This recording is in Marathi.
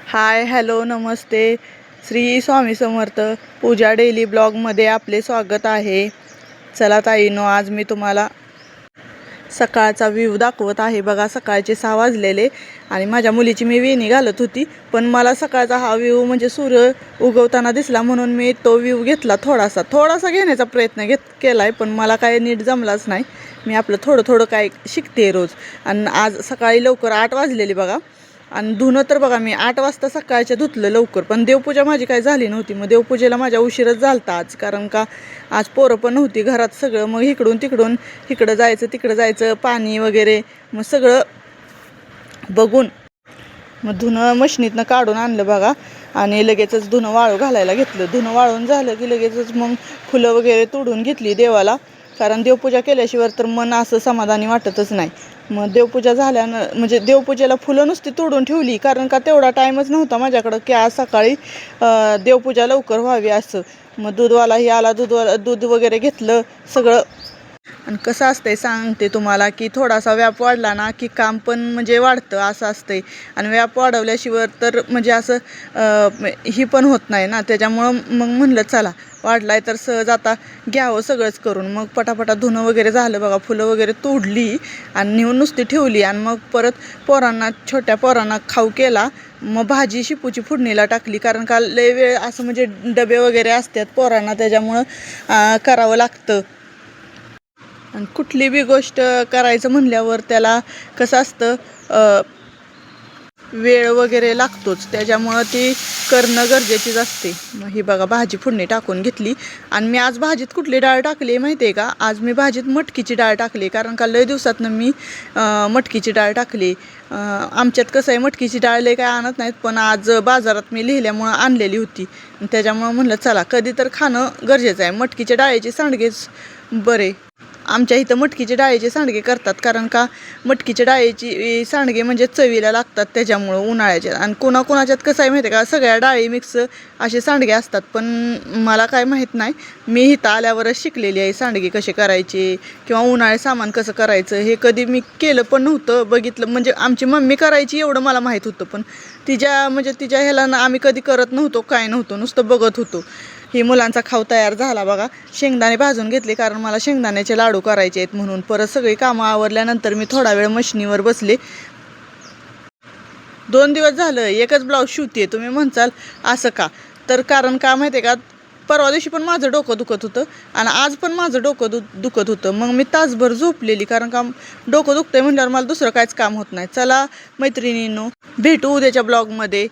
हाय हॅलो नमस्ते. श्री स्वामी समर्थ. पूजा डेली ब्लॉगमध्ये आपले स्वागत आहे. चला ताईनो, आज मी तुम्हाला सकाळचा व्ह्यू दाखवत आहे. बघा, सकाळचे 6 वाजलेले आणि माझ्या मुलीची मी वेणी घालत होती, पण मला सकाळचा हा व्ह्यू म्हणजे सूर्य उगवताना दिसला म्हणून मी तो व्ह्यू घेतला. थोडासा घेण्याचा प्रयत्न केला आहे, पण मला काय नीट जमलाच नाही. मी आपलं थोडं काय शिकते रोज. आणि आज सकाळी लवकर 8 वाजलेली बघा. आणि धुणं तर बघा मी 8 वाजता सकाळच्या धुतलं लवकर, पण देवपूजा माझी काय झाली नव्हती. मग देवपूजेला माझ्या उशीरच झालता आज, कारण का आज पोरं पण नव्हती घरात. सगळं मग इकडून तिकडून, इकडं जायचं तिकडं जायचं, पाणी वगैरे मग सगळं बघून मग धुणं मशनीतनं काढून आणलं बघा. आणि लगेचच धुणं वाळू घालायला घेतलं. धुणं वाळून झालं की लगेचच मग फुलं वगैरे तोडून घेतली देवाला, कारण देवपूजा केल्याशिवाय तर मन असं समाधानी वाटतच नाही. मग देवपूजा झाल्यानं म्हणजे देवपूजेला फुलं नुसती तोडून ठेवली, कारण का तेवढा टाईमच नव्हता माझ्याकडं की आज सकाळी देवपूजा लवकर व्हावी असं. मग दूधवालाही आला, दूध वगैरे घेतलं सगळं. आणि कसं असतंय सांगते तुम्हाला, की थोडासा व्याप वाढला ना की काम पण म्हणजे वाढतं असं असतंय. आणि व्याप वाढवल्याशिवाय तर म्हणजे असं ही पण होत नाही ना. त्याच्यामुळं मग म्हणलं चला, वाढलाय तर सहज आता घ्यावं सगळंच करून. मग पटापटा धुणं वगैरे झालं बघा, फुलं वगैरे तोडली आणि नेऊन नुसती ठेवली. आणि मग परत छोट्या पोरांना खाऊ केला. मग भाजी शिपूची फोडणीला टाकली, कारण का लय वेळ असं म्हणजे डबे वगैरे असतात पोरांना, त्याच्यामुळं करावं लागतं. आणि कुठली बी गोष्ट करायचं म्हणल्यावर त्याला कसं असतं, वेळ वगैरे लागतोच, त्याच्यामुळं ती करणं गरजेचीच असते. मग ही बघा भाजी फोडणी टाकून घेतली. आणि मी आज भाजीत कुठली डाळ टाकली माहिती आहे का? आज मी भाजीत मटकीची डाळ टाकली, कारण का लय दिवसातनं मी मटकीची डाळ टाकली. आमच्यात कसं आहे, मटकीची डाळ लय काय आणत नाहीत, पण आज बाजारात मी लिहिल्यामुळं आणलेली होती. त्याच्यामुळं म्हणलं चला, कधी तर खाणं गरजेचं आहे. मटकीच्या डाळीचे सांडगेच बरे. आमच्या इथं मटकीचे डाळीचे सांडगे करतात, कारण का मटकीच्या डाळीची सांडगे म्हणजे चवीला लागतात त्याच्यामुळं उन्हाळ्याच्या. आणि कोणाकोणाच्यात कसं आहे माहिती आहे का, सगळ्या डाळी मिक्स असे सांडगे असतात, पण मला काय माहीत नाही. मी इथं आल्यावरच शिकलेली आहे सांडगे कसे करायचे, किंवा उन्हाळी सामान कसं करायचं हे कधी मी केलं पण नव्हतं, बघितलं म्हणजे आमची मम्मी करायची एवढं मला माहीत होतं, पण तिच्या ह्याला ना आम्ही कधी करत नव्हतो, काय नव्हतं, नुसतं बघत होतो. ही मुलांचा खाऊ तयार झाला बघा. शेंगदाणे भाजून घेतले, कारण मला शेंगदाण्याचे लाडू करायचे आहेत म्हणून. परत सगळी कामं आवरल्यानंतर मी थोडा वेळ मशनीवर बसले. 2 दिवस झालं एकच ब्लाऊज शिवते. तुम्ही म्हणसाल असं का? तर कारण का माहिती आहे का, परवा दिवशी पण माझं डोकं दुखत होतं आणि आज पण माझं डोकं दुखत होतं. मग मी तासभर झोपलेली, कारण का डोकं दुखतंय म्हटल्यावर मला दुसरं काहीच काम होत नाही. चला मैत्रिणींनो, भेटू उद्याच्या ब्लॉगमध्ये.